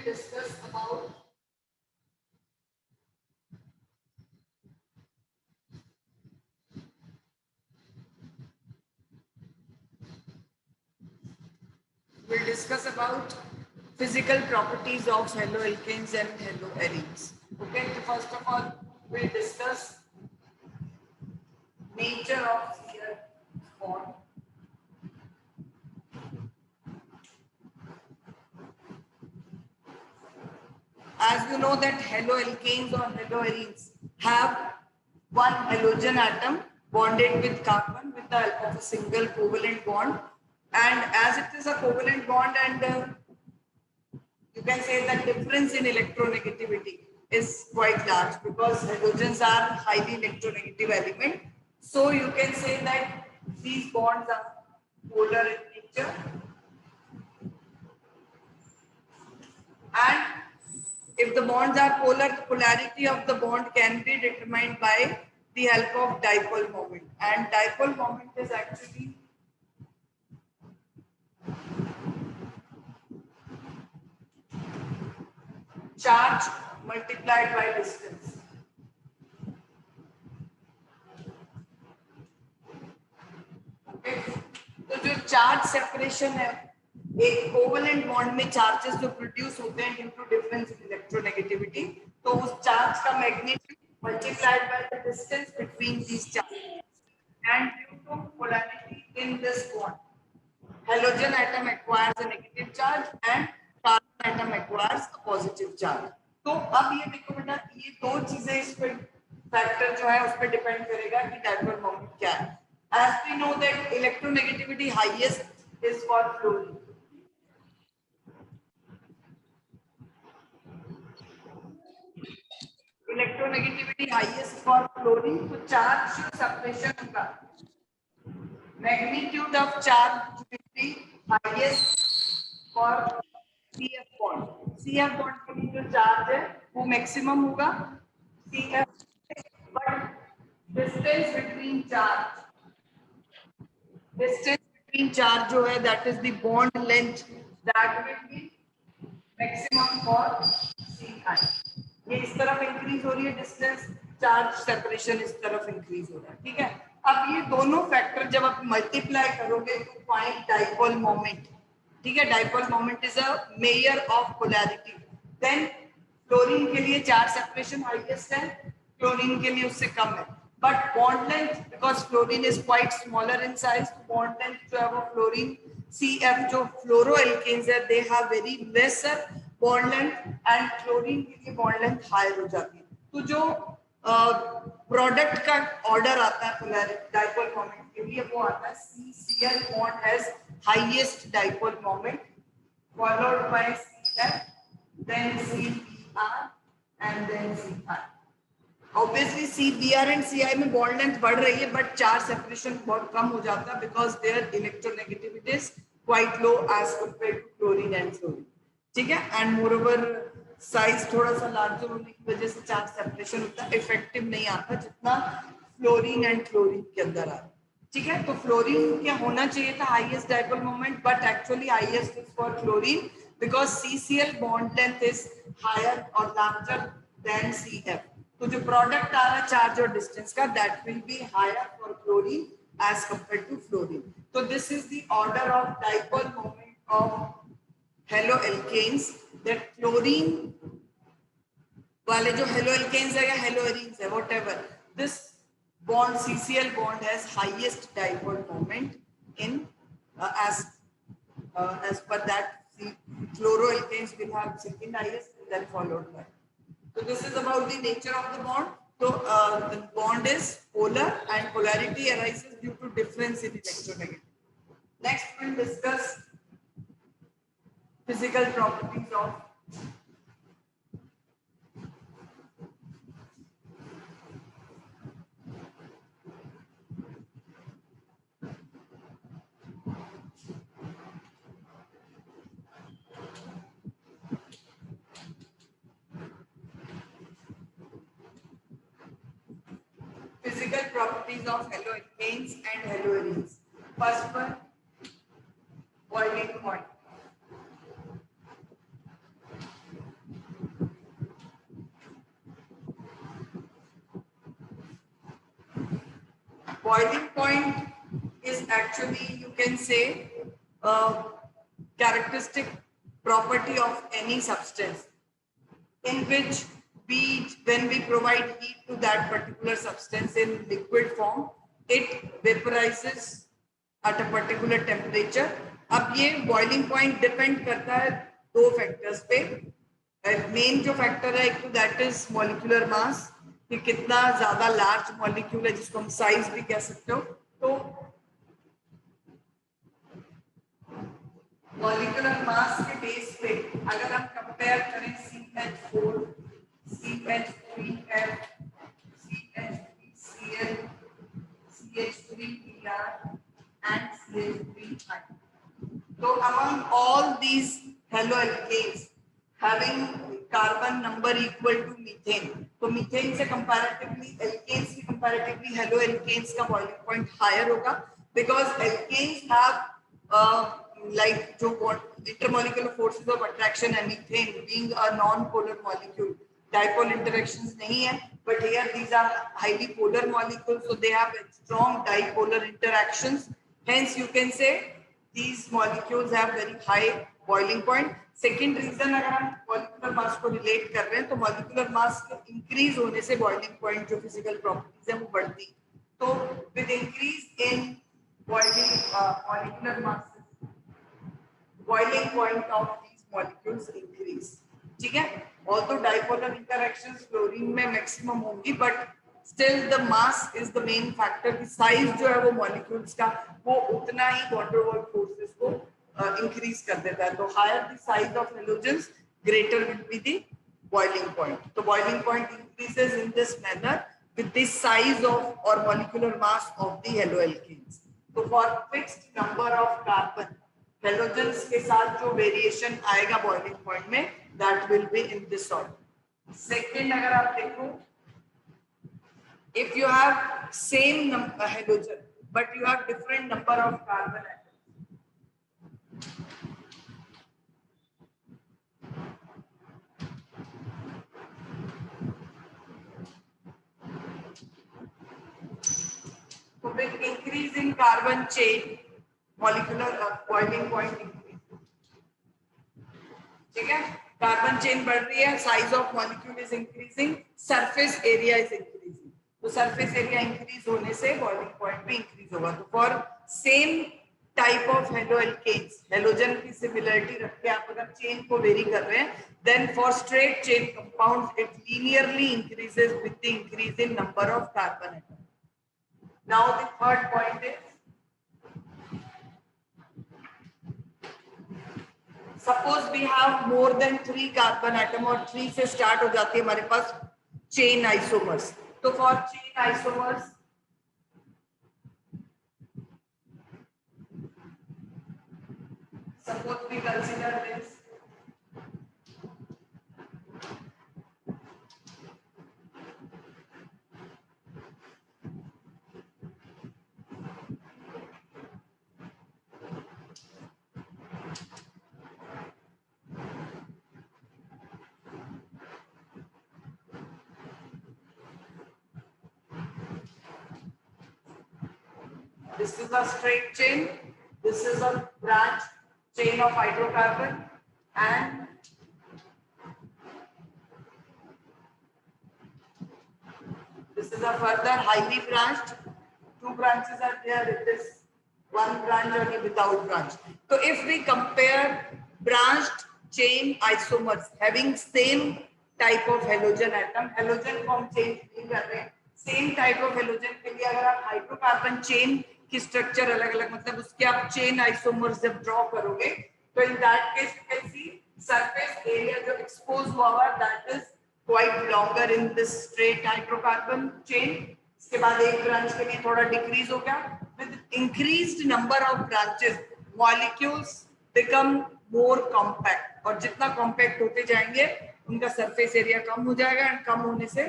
discuss about physical properties of haloalkanes and haloarenes. Okay, so first of all, we'll discuss nature of shear bond. As you know that haloalkanes or haloarenes have one halogen atom bonded with carbon with the help of a single covalent bond, and as it is a covalent bond and you can say that difference in electronegativity is quite large because halogens are highly electronegative element. So you can say that these bonds are polar in nature, and if the bonds are polar, the polarity of the bond can be determined by the help of dipole moment, and dipole moment is actually charge multiplied by distance. Okay, तो जो charge separation है एक covalent bond में charges जो produce होते हैं due to difference in electronegativity, तो उस चार्ज का magnitude multiplied by the distance between these charges and due to polarity in this bond halogen atom acquires a negative charge and carbon atom acquires a positive charge. तो अब ये देखो बेटा, ये दो चीजें इस पे फैक्टर जो है उस पे डिपेंड करेगा कि डाइपोल मोमेंट क्या है. As we know that electronegativity highest is for fluorine. Electronegativity highest for fluorine, तो charge separation होगा. Magnitude of charge will be highest for CF bond. CF bond के लिए जो चार्ज है वो मैक्सिमम होगा CF, but distance between charge जो है that is the bond length that will be maximum for CI. ये इस तरफ इंक्रीज हो रही है डिस्टेंस, चार्ज सेपरेशन इस तरफ इंक्रीज हो रहा है. ठीक है, अब ये दोनों फैक्टर जब आप मल्टीप्लाई करोगे तो फाइंड डाइपोल मोमेंट. ठीक है, dipole moment is a measure of polarity. Then fluorine के लिए चार्ज सेपरेशन हाईएस्ट है, क्लोरीन के लिए उससे कम है, but bond length because fluorine is quite smaller in size, bond length जो है वो फ्लोरीन CF जो फ्लोरोएल्केन्स है they have very lesser bond length and chlorine के लिए बॉन्ड लेंथ हायर हो जाती है. तो जो प्रोडक्ट का ऑर्डर आता है पोलैरिटी डाइपोल मोमेंट के लिए वो आता है CCl bond has highest dipole moment followed by CF, then CBr and then CI. Obviously CBr and CI में बॉन्ड लेंथ बढ़ रही है बट चार्ज सेपरेशन बहुत कम हो जाता है because their electronegativity is quite low as compare to chlorine and fluorine. ठीक है, एंड मोरओवर साइज थोड़ा सा लार्जर होने की वजह से चार्ज सेपरेशन उतना इफेक्टिव नहीं आता जितना फ्लोरीन एंड क्लोरीन के अंदर आता है. ठीक है, तो फ्लोरीन क्या होना चाहिए था highest dipole moment, but actually highest is for chlorine because CCl bond length is higher और लार्जर देन CF. तो जो प्रोडक्ट आ रहा है चार्ज और डिस्टेंस का that will be higher for chlorine as compare to fluorine. तो this is the order of dipole moment of haloalkanes. that chlorine वाले जो haloalkanes है या haloarenes है whatever, this bond CCl bond has highest dipole moment in as per that chloroalkanes will have second highest then followed by. So this is about the nature of the bond. So the bond is polar and polarity arises due to difference in electronegativity. Next we'll discuss physical properties of haloalkanes and haloarenes. First one, boiling point. boiling point is actually, you can say, characteristic property of any substance in which when we provide heat to that particular substance in liquid form, it vaporizes at a particular temperature. अब ये boiling point depend करता है दो factors पे. Main जो factor है एक तो दैट इज मॉलिक्यूलर मास, कि कितना ज्यादा लार्ज मॉलिक्यूल है, जिसको हम साइज भी कह सकते हो. तो मॉलिक्यूलर मास के बेस पे अगर हम कंपेयर करें CH4, CH3F, CH3Cl, CH3Br and CH3I, so among all these haloalkanes having carbon number equal to methane, तो मीथेन से comparatively alkanes की comparatively haloalkanes का boiling point higher होगा, because alkanes have like जो intermolecular forces of attraction है, methane being a non-polar molecule, dipole interactions नहीं है, but here these are highly polar molecules, so they have strong dipolar interactions. Hence you can say these molecules have very high boiling point. Second reason, अगर हम molecular mass को relate कर रहे हैं, तो molecular mass increase होने से boiling point जो physical properties है वो बढ़ती. तो with increase in boiling molecular masses, boiling point of these molecules increase. ठीक है? Although dipolar interactions fluorine में maximum होंगी, but still the mass is the main factor. की size जो है वो molecules का वो उतना ही van der Waals forces को increase कर देता है. तो higher the size of halogens, greater will be the boiling point. तो boiling point increases in this manner with the size of or molecular mass of the haloalkanes. तो for fixed number of carbon halogens के साथ जो variation आएगा boiling point में, that will be in this order. Second, अगर आप देखो, if you have same number halogen but you have different number of carbon atoms, so with increase in carbon chain, molecular boiling point increase. ठीक है? Carbon chain बढ़ रही है, size of molecule is increasing, surface area is increasing. तो surface area increase होने से boiling point भी increase होगा. तो for same type of haloalkanes, halogen की सिमिलरिटी रख के आप अगर चेन को वेरी कर रहे हैं, then for straight chain compounds it linearly increases with the increase in number of carbon atom. Now the third point is, suppose we have more than 3 carbon atom और 3 से start हो जाती है हमारे पास chain isomers. तो for chain isomers suppose we consider this, this is a straight chain, this is a branch chain of hydrocarbon, and this is a further highly branched. 2 branches are there with this one branch only without branch. So if we compare branched chain isomers having same type of halogen atom, halogen form change नहीं कर रहे, same type of halogen के लिए अगर आप hydrocarbon chain की structure अलग अलग, मतलब उसके आप चेन आइसोमर्स जब ड्रॉ करोगे, तो in that case you can see surface area जो एक्सपोज हुआ हुआ that is quite longer in this straight hydrocarbon chain. इसके बाद एक ब्रांच के लिए थोड़ा डिक्रीज हो गया. With increased number of branches molecules become more compact, और जितना कॉम्पैक्ट होते जाएंगे उनका सरफेस एरिया कम हो जाएगा, एंड कम होने से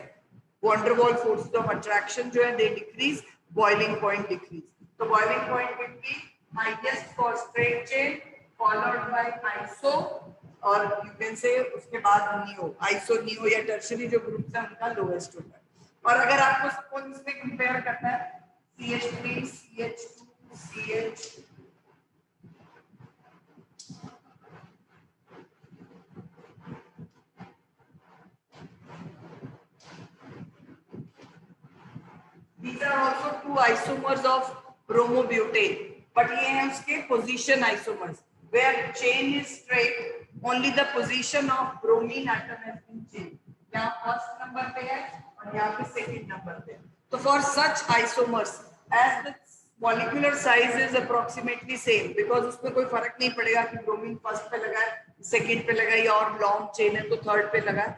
van der Waals forces of attraction जो है they decrease, boiling point decrease. तो boiling point will be highest for straight chain followed by iso, और you can say उसके बाद neo, iso neo या tertiary जो ग्रुप्स हैं उनका लोएस्ट होता है. और अगर आपको सपोज इसमें कंपेयर करना है CH3, CH2, CH. These are also two isomers of bromobutane, but ये हैं उसके position isomers, where chain is straight, only the position of bromine atom has been changed. यहाँ first number पे है और यहाँ पे second number पे. So for such isomers, as the molecular size is approximately same, because उसमें कोई फर्क नहीं पड़ेगा कि bromine first पे लगा है, second पे लगा है, या और long chain है तो third पे लगा है.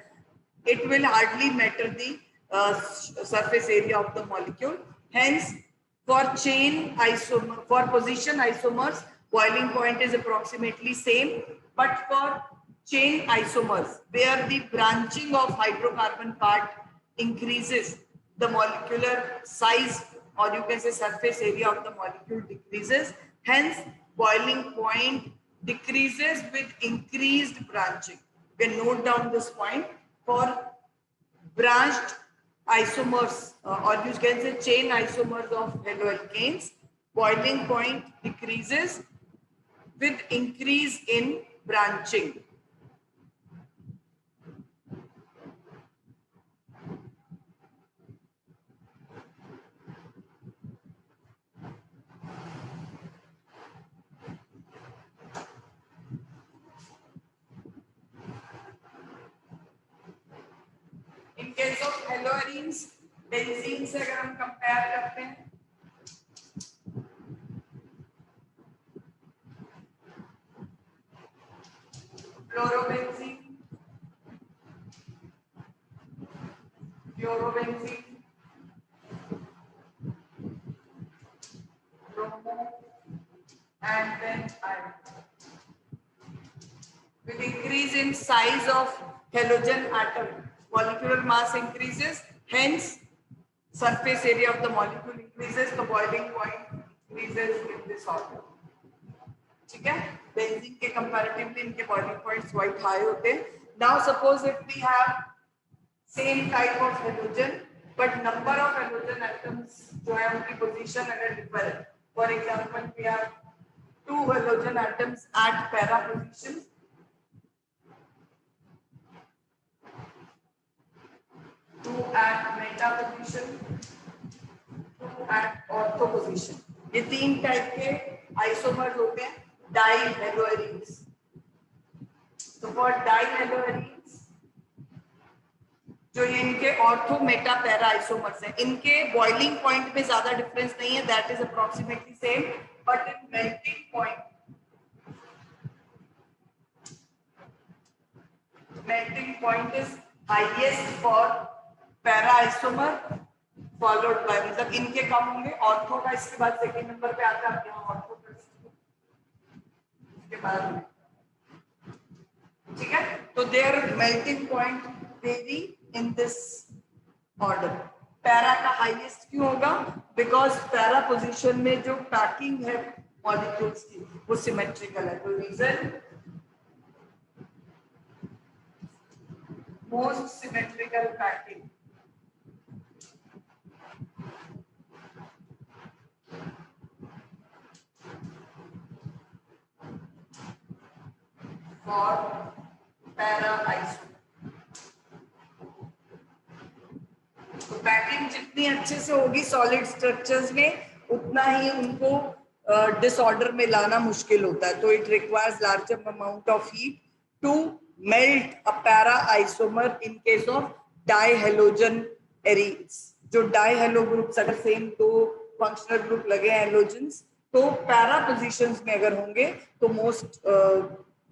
It will hardly matter the surface area of the molecule. Hence, for chain isomer, for position isomers, boiling point is approximately same. But for chain isomers, where the branching of hydrocarbon part increases, the molecular size, or you can say surface area of the molecule decreases. Hence, boiling point decreases with increased branching. You can note down this point. For branched isomers, or you can say chain isomers of haloalkanes, boiling point decreases with increase in branching. In case of haloarenes, benzene से अगर हम compare करते हैं, fluorobenzene, fluorobenzene, bromo, and then iron. With increase in size of halogen atom, molecular mass increases, hence surface area of the molecule increases, the boiling point increases in this order. ठीक है? Benzene के comparatively इनके boiling points quite high होते हैं. Now suppose if we have same type of halogen, but number of halogen atoms जो है उनकी position अगर different. For example, we have two halogen atoms at para positions. Two at meta position, two at ortho position. ये तीन type के isomers होते हैं डाइहेलोएरीन्स. तो फॉर डाइहेलोएरीन्स जो ये इनके ऑर्थो मेटा पैरा आइसोमर्स हैं, इनके बॉइलिंग पॉइंट में ज्यादा डिफरेंस नहीं है, that is approximately same, but in melting point is highest for para isomer followed by, मतलब इनके कम होंगे, ऑर्थो का इसके बाद सेकंड नंबर पे आता है, यहाँ ऑर्थो का इसके बाद, ठीक है. तो their melting point vary in this order. Para का हाईएस्ट क्यों होगा? बिकॉज पैरा पोजीशन में जो पैकिंग है मॉलिक्यूल्स की वो सिमेट्रिकल है. तो reason most symmetrical packing. for para isomer. तो पैकिंग जितनी अच्छे से होगी सॉलिड स्ट्रक्चर्स में, उतना ही उनको डिसऑर्डर में लाना मुश्किल होता है. तो it requires larger amount of heat to melt a para isomer in case of dihalogen arenes. जो डाइहेलो ग्रुप्स अगर सेम दो फंक्शनल ग्रुप लगे हैं हेलोजन्स, तो पैरा पोजीशंस में अगर होंगे तो मोस्ट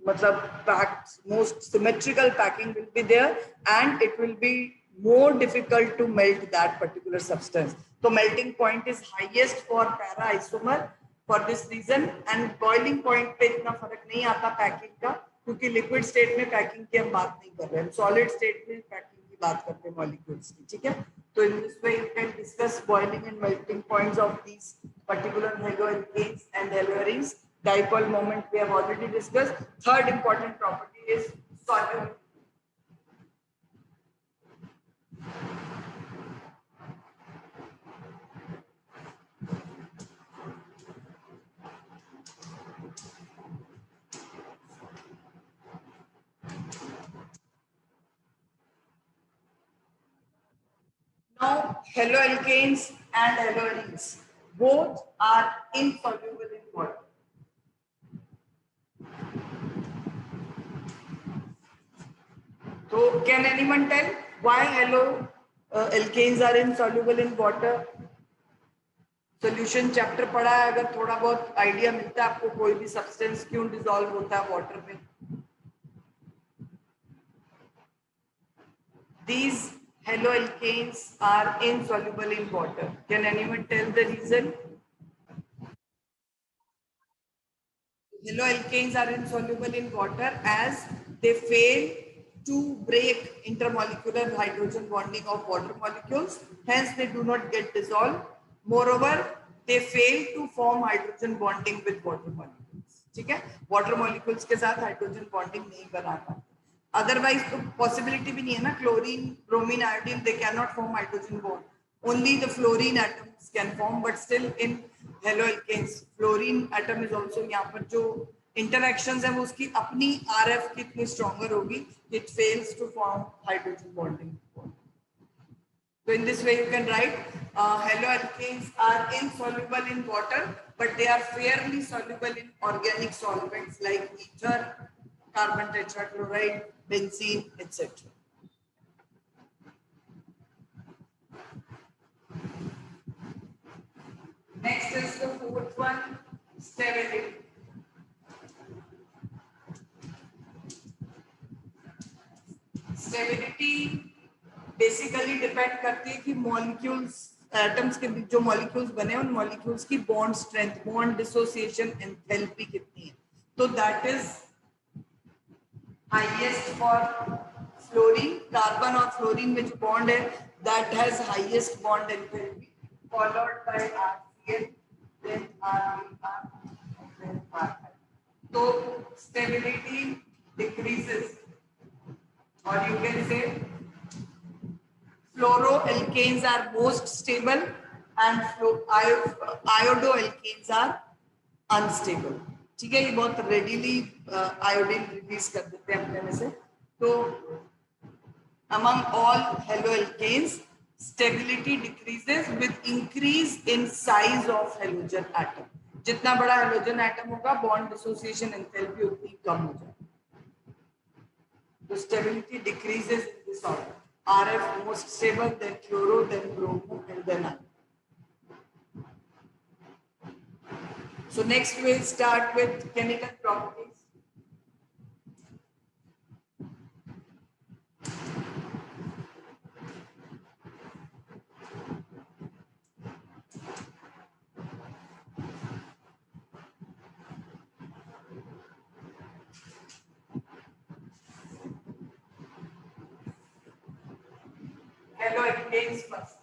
मतलब packed, most symmetrical packing will be there, and it will be more difficult to melt that particular substance. So melting point is highest for para isomer for this reason, and boiling point पे इतना फर्क नहीं आता packing का, क्योंकि liquid state में packing की हम बात नहीं कर रहे हैं, सॉलिड स्टेट में पैकिंग की बात करते हैं मॉलिक्यूल्स की. ठीक है. तो in this way you can discuss boiling and melting points of these particular haloalkanes and haloarenes. Dipole moment we have already discussed. Third important property is solubility. haloalkanes and haloarenes both are insoluble in water. So can anyone tell why haloalkanes are insoluble in water? Solution chapter पढ़ा है, अगर थोड़ा बहुत idea मिलता है आपको कोई भी सब्सटेंस क्यों डिसॉल्व होता है वाटर में. These haloalkanes are insoluble in water. Can anyone tell the reason? Haloalkanes are insoluble in water as they fail to break intermolecular hydrogen bonding of water molecules. Hence, they do not get dissolved. Moreover, they fail to form hydrogen bonding with water molecules. ठीक है, water molecules के साथ hydrogen bonding नहीं बना पाते. Otherwise, तो possibility भी नहीं है ना. Chlorine, bromine, iodine, they cannot form hydrogen bond. Only the fluorine atoms can form, but still in haloalkanes, fluorine atom is also यहाँ पर जो interactions है वो उसकी अपनी RF कितनी stronger होगी, it fails to form hydrogen bonding. So in this way you can write haloalkanes are insoluble in water, but they are fairly soluble in organic solvents like ether, carbon tetrachloride, benzene, etc. Next is the fourth one, stability. Stability basically depend करती है कि molecules, atoms के बीच जो molecules बने हैं उन molecules की bond strength, bond dissociation enthalpy कितनी है. तो that is highest for fluorine, carbon और fluorine में जो bond है that has highest bond enthalpy, followed by RCl, then RBr, and then RI. So stability decreases, or you can say fluoroalkanes are most stable and iodoalkanes are unstable. ठीक है, ये बहुत readily iodine release कर देते हैं अपने में से. तो among all haloalkanes, stability decreases with increase in size of halogen atom. जितना बड़ा halogen atom होगा, bond dissociation enthalpy उतनी कम हो जाएगी. The stability decreases in this order. RF most stable, then fluoro, then bromo, and then iron. So next we'll start with chemical properties. Haloalkanes first.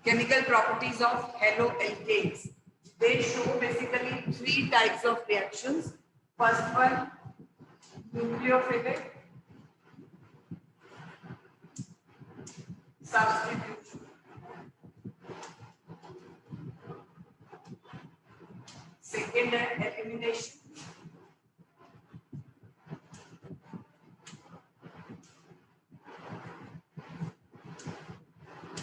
Chemical properties of haloalkanes. They show basically three types of reactions. First one, nucleophilic substitution. Second, elimination.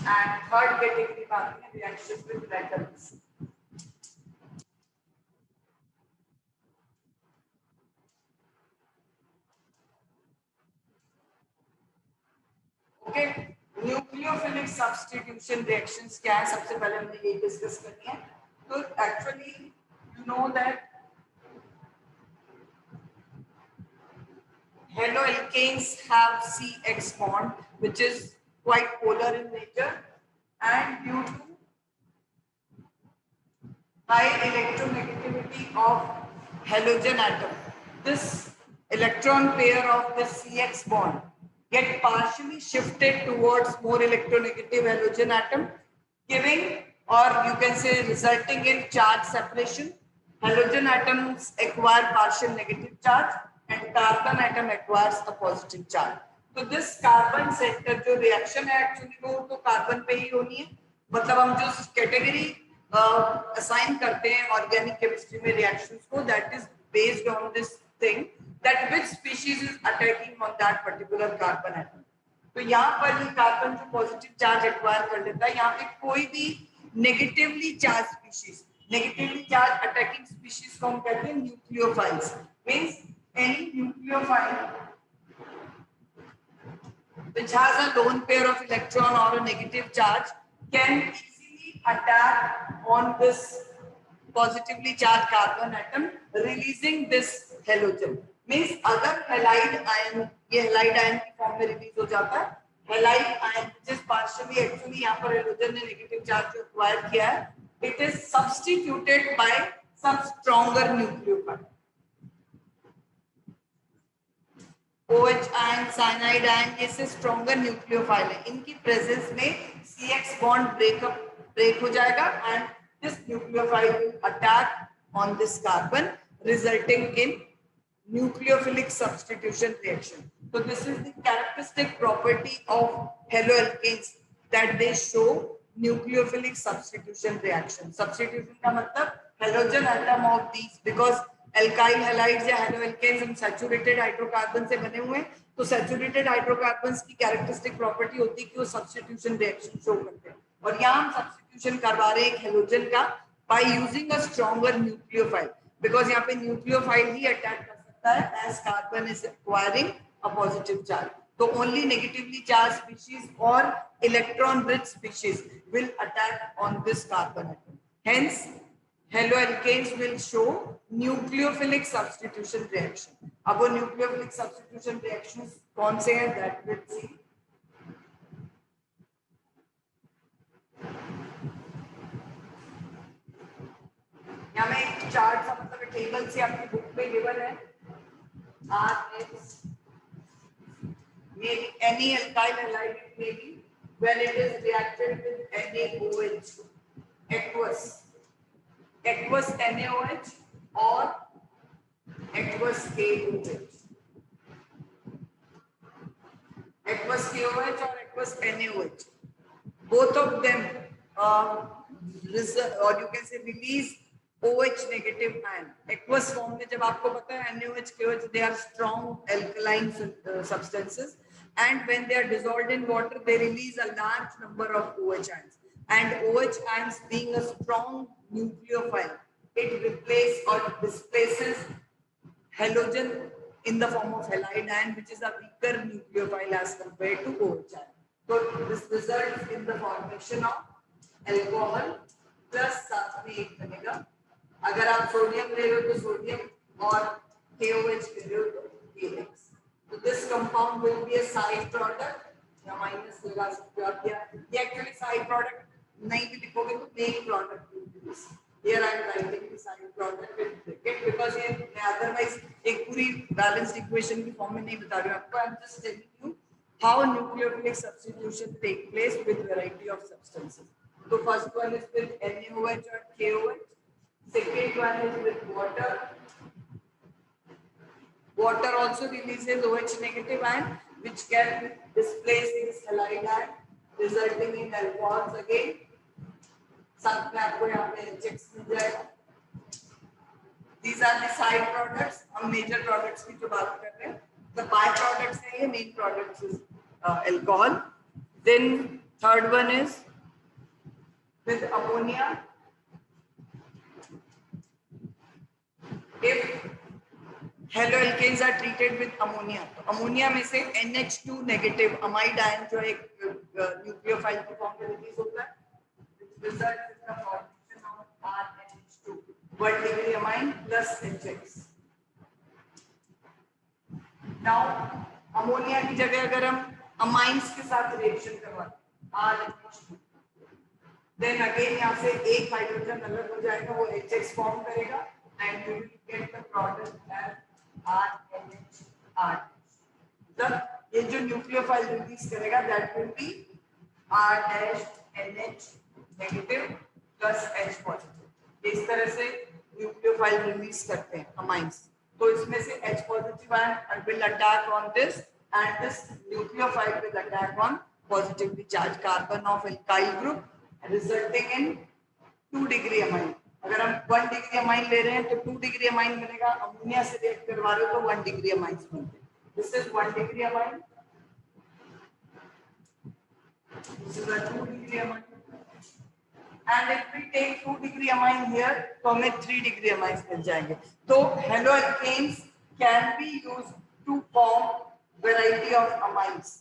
And third category reactions with radicals. Okay, nucleophilic substitution reactions क्या है? सबसे पहले हमने ये discuss करनी है. तो actually you know that haloalkanes have CX bond, which is quite polar in nature, and due to high electronegativity of halogen atom, this electron pair of the CX bond get partially shifted towards more electronegative halogen atom, giving, or you can say resulting in charge separation. Halogen atoms acquire partial negative charge and carbon atom acquires a positive charge. तो this carbon centre जो reaction है actually वो तो carbon पे ही होनी है. मतलब हम जो कैटेगरी असाइन करते हैं ऑर्गेनिक केमिस्ट्री में रिएक्शंस को, that is based on this thing that which species is attacking on that particular carbon atom. तो यहाँ पर ये कार्बन जो पॉजिटिव चार्ज एक्वायर कर लेता है, यहाँ पे कोई भी negatively charge species, negatively charge attacking species को हम कहते हैं nucleophiles. Means any nucleophile which has a lone pair of electron or a negative charge can easily attack on this positively charged carbon atom, releasing this halogen. Means अगर halide ion, ये halide ion की form में release हो जाता है, halide ion which is partially actually यहाँ पर halogen ने negative charge जो acquire किया है, it is substituted by some stronger nucleophile. OH ion, cyanide ion, ये से stronger nucleophile है. इनकी presence में CX bond break हो जाएगा and this nucleophile will attack on this carbon, resulting in nucleophilic substitution reaction. So this is the characteristic property of haloalkanes that they show nucleophilic substitution reaction. Substitution का मतलब halogen atom of these, because alkyl halides या haloalkanes हम saturated hydrocarbon से बने हुए हैं, तो saturated hydrocarbons की characteristic property होती है कि वो substitution reaction show करते हैं. और यहाँ हम substitution करवा रहे हैं एक halogen का by using a stronger nucleophile, because यहाँ पे nucleophile ही attack कर सकता है as carbon is acquiring a positive charge. So only negatively charged species or electron rich species will attack on this carbon atom. Hence haloalkanes will show nucleophilic substitution reaction. अब वो nucleophilic substitution reactions कौन से हैं that we'll see. यहाँ में एक chart सा मतलब टेबल से आपकी बुक पे गिवन है. RH maybe any alkyl halide maybe when it is reacted with NaOH, aqueous NaOH or aqueous KOH, aqueous KOH or aqueous NaOH, both of them or you can say release OH negative ion. Aqueous form में जब आपको पता है NaOH, KOH, they are strong alkaline substances, and when they are dissolved in water, they release a large number of OH ions. And OH ions being a strong nucleophile, it replaces or displaces halogen in the form of halide ion, which is a weaker nucleophile as compared to OH ion. So this results in the formation of alcohol plus साथ में एक बनेगा. अगर आप sodium ले रहे हो तो सोडियम और KOH ले रहे हो तो KX. So this compound will be a side product. या माइनस लगा सकते हो आप, या ये एक्चुअली साइड प्रोडक्ट नहीं भी लिखोगे तो main product will be this. Here I am writing the side product with bracket because ये मैं otherwise एक पूरी balanced equation की फॉर्म में नहीं बता रही हूँ आपको. I am just telling you how nucleophilic substitution take place with variety of substances. So first one is with NaOH or KOH. Second one is with water. Water also releases OH negative ion, which can displace this halide ion, resulting in alcohols again. साथ में आपको यहाँ पे HX मिल जाएगा. These are the side products. हम major products की जो बात कर रहे हैं. The byproducts है ये, main products is alcohol. Then third one is with ammonia. If haloalkanes are treated with ammonia, तो ammonia में से NH2 negative amide ion जो एक nucleophile की फॉर्म में रिलीज होता है, which results in the formation of RNH2, one degree amine plus HX. Now ammonia की जगह अगर हम amines के साथ रिएक्शन करवाते हैं RNH2, then again यहाँ से एक हाइड्रोजन अलग हो जाएगा, वो HX फॉर्म करेगा and we will get the product as RNH. मतलब ये जो न्यूक्लियोफाइल रिलीज करेगा that will be RNH negative plus H positive. इस तरह से न्यूक्लियोफाइल रिलीज करते हैं amines. तो इसमें से H positive ion will attack on this and this nucleophile will attack on positively charged carbon of alkyl group, resulting in 2 degree amine. अगर हम 1 डिग्री अमाइन ले रहे हैं तो 2 डिग्री अमाइन बनेगा, अमोनिया से रिएक्ट करवा रहे हो तो 1 डिग्री अमाइन बनते हैं। This is 1 degree amine, this is a 2 degree amine, and if we take 2 degree amine here तो हमें 3 डिग्री अमाइन मिल जाएंगे। तो haloalkanes can be used to form variety of amines.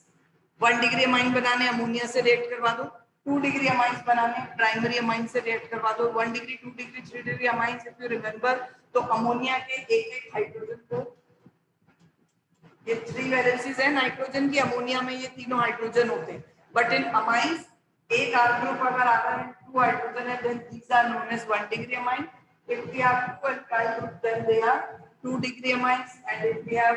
1 degree amine बनाने ammonia से react करवा दो, 2 degree amines बनाने प्राइमरी अमाइन से रिएक्ट करवा दो, 1 degree 2 degree 3 degree amines. If you remember तो अमोनिया के एक हाइड्रोजन को, ये 3 वैलेंसीज है नाइट्रोजन की, अमोनिया में ये तीनों हाइड्रोजन होते हैं, बट इन अमाइंस एक R ग्रुप अगर आता है 2 हाइड्रोजन है, then these are known as 1 degree amine. If we have 2 alkyl group then they are 2 degree amines, and if we have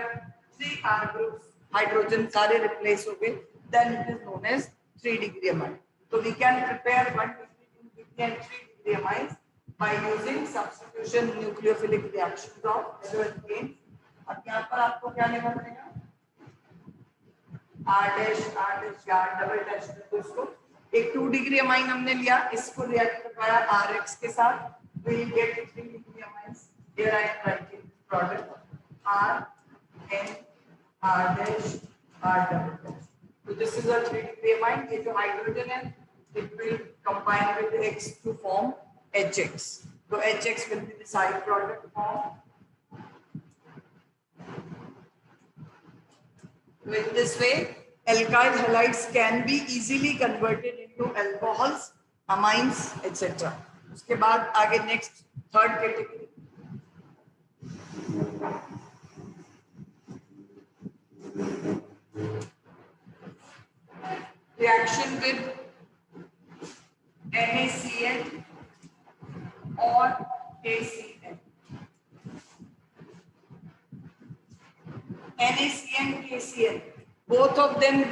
3 R groups hydrogen सारे replace हो गए, then it is known as 3 degree amine. So we can prepare 1 degree, 2 degree and 3 degree amines by using substitution nucleophilic reactions of heloalkanes. अब यहाँ पर आपको क्या लेना पड़ेगा, R dash या डबल डैश दोस्तों। एक 2 डिग्री अमाइन हमने लिया, इसको रिएक्ट करवाया RX के साथ, we will get 3 degree amines. Here I am writing product R N R dash R double dash. So this is a 3 degree amine. ये जो हाइड्रोजन है, it will combine with X to form HX. So HX will be the side product form. So in this way, alkyl halides can be easily converted into alcohols, amines, etc. उसके बाद आगे next third category. Reaction with NaCN or KCN. NaCN, KCN, both of them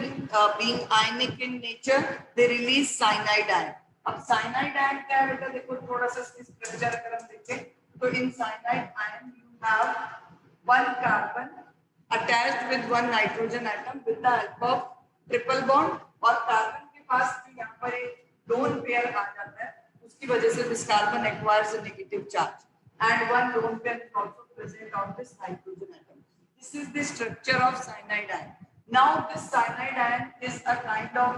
being ionic in nature, they release cyanide ion. अब cyanide ion क्या है बेटा, देखो थोड़ा सा इसकी स्ट्रक्चर अगर हम देखें तो in cyanide ion you have 1 carbon attached with 1 nitrogen atom with the help of triple bond, और कार्बन के पास भी यहाँ पर एक लोन पेयर आ जाता है, उसकी वजह से this carbon acquires a negative charge and 1 lone pair is also present on this hydrogen atom. This is the structure of cyanide ion. Now this cyanide ion is a kind of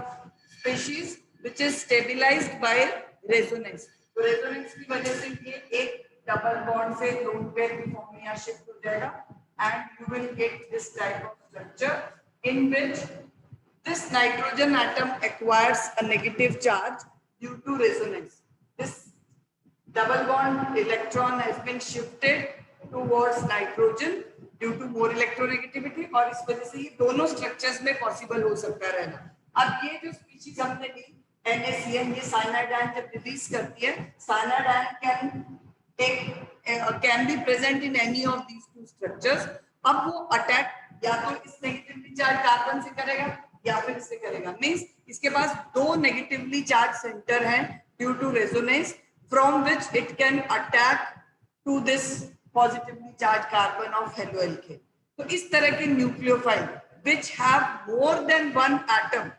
species which is stabilised by resonance. तो resonance की वजह से ये एक double bond से lone pair की form में shift हो जाएगा and you will get this type of structure in which this nitrogen atom acquires a negative charge due to resonance. This double bond electron has been shifted towards nitrogen due to more electronegativity, और इस वजह से ये दोनों structures में possible हो सकता रहना. अब ये जो स्पीशीज हमने ली NaCN, ये साइनाइड आयन जब रिलीज करती है, cyanide ion can be present in any of these two structures. अब वो अटैक या तो इस नेगेटिवली चार्ज कार्बन से करेगा या फिर इससे करेगा, मींस इसके पास 2 नेगेटिवली चार्ज सेंटर हैं due to resonance from which it can attack to this positively charge carbon of haloalkane. तो इस तरह के nucleophile which have more than 1 atom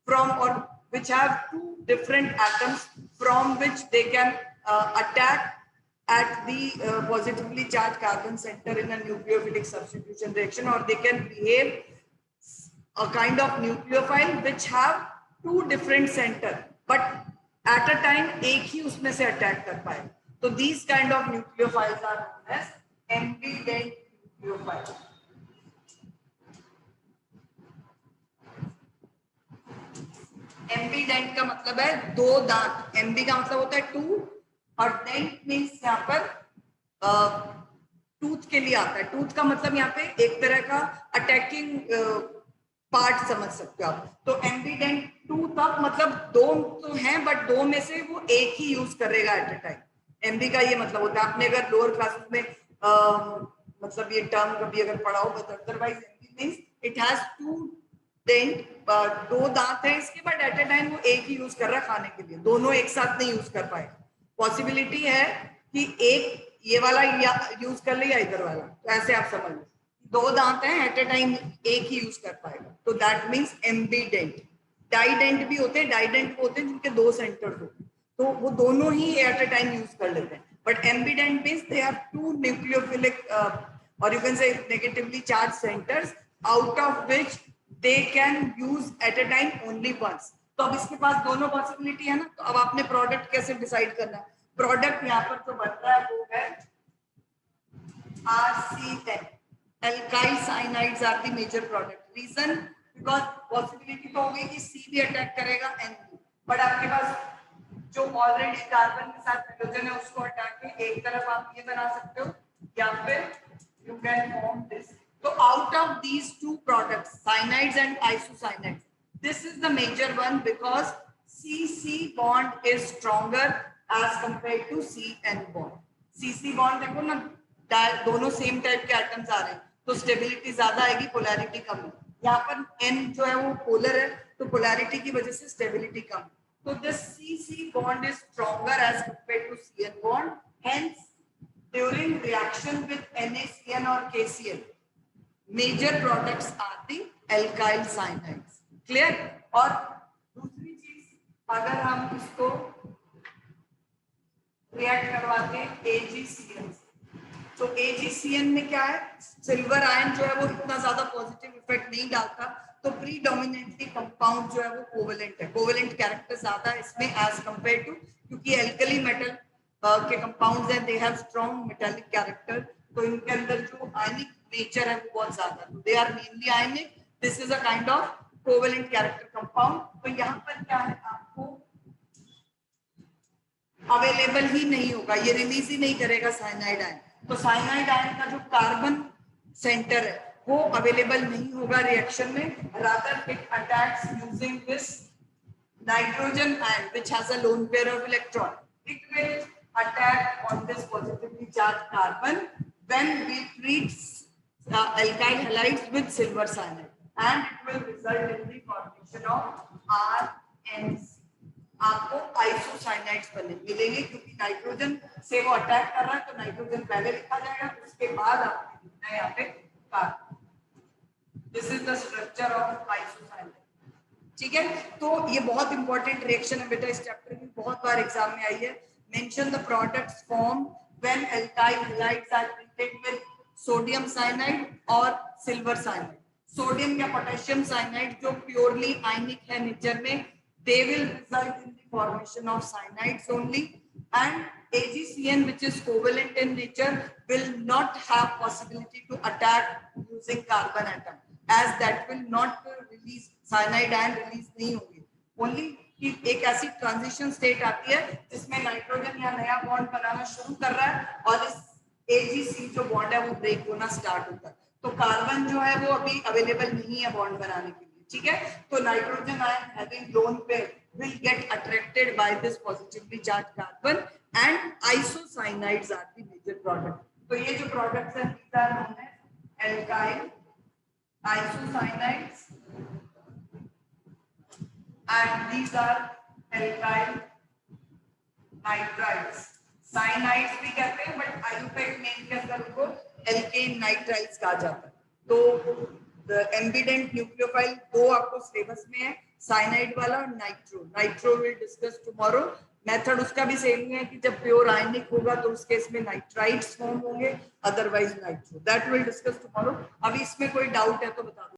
from और which have 2 different atoms from which they can attack at the positively charged carbon center in a nucleophilic substitution reaction, or they can behave a kind of nucleophile which have 2 different center but at a time एक ही उसमें से attack कर पाए. तो these kind of nucleophiles are known as ambident nucleophiles. ambident का मतलब है 2 दांत. एम्बी का मतलब होता है 2 और डेंट मीन्स यहाँ पर टूथ के लिए आता है. टूथ का मतलब यहाँ पे एक तरह का अटैकिंग पार्ट समझ सकते हो आप. तो एम्बीडेंट 2 तक मतलब 2 तो हैं बट 2 में से वो एक ही यूज करेगा एट अ टाइम. एमबी का ये मतलब होता है. आपने अगर लोअर क्लासेस में मतलब ये टर्म कभी अगर पढ़ा हो, but otherwise ambi means it has 2 dent, 2 दांत है इसके, बट एट अ टाइम वो एक ही यूज कर रहा है खाने के लिए. दोनों एक साथ नहीं यूज कर पाएगा. पॉसिबिलिटी है कि एक ये वाला यूज कर ले या इधर वाला. तो ऐसे आप समझ लो 2 दांत हैं एट अ टाइम एक ही यूज कर पाएगा. तो दैट मींस एम्बीडेंट. डाइडेंट भी होते हैं. डाइडेंट होते हैं जिनके 2 सेंटर्स होते हैं, तो वो दोनों ही एट अ टाइम यूज कर लेते हैं. But ambident means they have two nucleophilic or you can say negatively charged centers, out of which they can use at a time only once. तो अब इसके पास दोनों पॉसिबिलिटी है ना, तो अब आपने प्रोडक्ट कैसे डिसाइड करना है? प्रोडक्ट यहाँ पर जो बन रहा है वो है RCN. Alkyl cyanides are the major product. Reason because possibility तो होगी कि C भी अटैक करेगा N भी, बट आपके पास जो ऑलरेडी कार्बन के साथ हाइड्रोजन है उसको हटा के एक तरफ आप ये बना सकते हो, या फिर you can form this. So out of these two products, cyanides and isocyanides, this is the major one because CC bond is stronger as compared to CN bond. CC bond देखो ना, दोनों सेम टाइप के atoms आ रहे हैं तो stability ज्यादा आएगी, polarity कम है. यहाँ पर N जो है वो पोलर है तो पोलैरिटी की वजह से स्टेबिलिटी कम. तो this CC bond is stronger as compared to CN bond. Hence, during reaction with NaCN or KCl, major products are the alkyl cyanides. Clear? और दूसरी चीज, अगर हम इसको रिएक्ट करवाते हैं AgCN से, तो AgCN में क्या है, सिल्वर आयन जो है वो इतना ज्यादा पॉजिटिव इफेक्ट नहीं डालता, तो प्रीडोमिनेटली कंपाउंड जो है वो कोवेलेंट है, कोवेलेंट कैरेक्टर ज्यादा है इसमें एज कंपेयर टू, क्योंकि एल्कली मेटल के कंपाउंड्स हैं, they have strong metallic character, तो इनके अंदर जो आयनिक नेचर है वो बहुत ज्यादा है, they are mainly ionic. This is a kind of covalent character compound. तो यहाँ पर क्या है, आपको अवेलेबल ही नहीं होगा, ये रिलीज ही नहीं करेगा साइनाइड आयन. तो साइनाइड आयन का जो कार्बन सेंटर है वो अवेलेबल नहीं होगा रिएक्शन में, rather it attacks using this nitrogen ion which has a lone pair of electron. It will attack on this positively charged carbon when we treat alkyl halides with silver cyanide, and it will result in the formation of RNC. आपको आइसोसाइनाइड्स बने मिलेंगे, क्योंकि nitrogen से वो attack कर रहा है तो नाइट्रोजन पहले लिखा जाएगा, उसके बाद आपको लिखना है यहाँ पे carbon. This is the structure of isocyanide. ठीक है, तो ये बहुत इंपॉर्टेंट रिएक्शन है बेटा, इस चैप्टर में बहुत बार एग्जाम में आई है. Mention the products form when alkyl halides are treated with sodium cyanide और सिल्वर साइनाइड. सोडियम या पोटेशियम साइनाइड जो प्योरली आयनिक है नेचर में, they will result in the formation of cyanides only, and AgCN which is covalent in nature will not have possibility to attack using carbon atom, as that will not release cyanide and release नहीं होंगे. only कि एक ऐसी transition state आती है जिसमें nitrogen या नया बॉन्ड बनाना शुरू कर रहा है और इस AgC जो बॉन्ड है वो ब्रेक होना स्टार्ट होता है, तो कार्बन जो है वो अभी अवेलेबल नहीं है बॉन्ड बनाने के लिए. ठीक है, तो nitrogen ion having lone pair will get attracted by this positively charged carbon, and isocyanides are the major product. तो ये जो products हैं these are known as alkyl isocyanides, and these are alkyl nitrides. Cyanides भी कहते हैं, but आयुपेट name के अंदर उनको alkane nitrides कहा जाता है. तो एम्बिडेंट न्यूक्लियोफाइल दो आपको सिलेबस में है, साइनाइड वाला और nitro. Nitro will discuss tomorrow. Method उसका भी सेम है कि जब प्योर आयनिक होगा तो उस केस में नाइट्राइड्स फॉर्म होंगे, otherwise nitro. That will discuss tomorrow. अभी इसमें कोई डाउट है तो बता दो.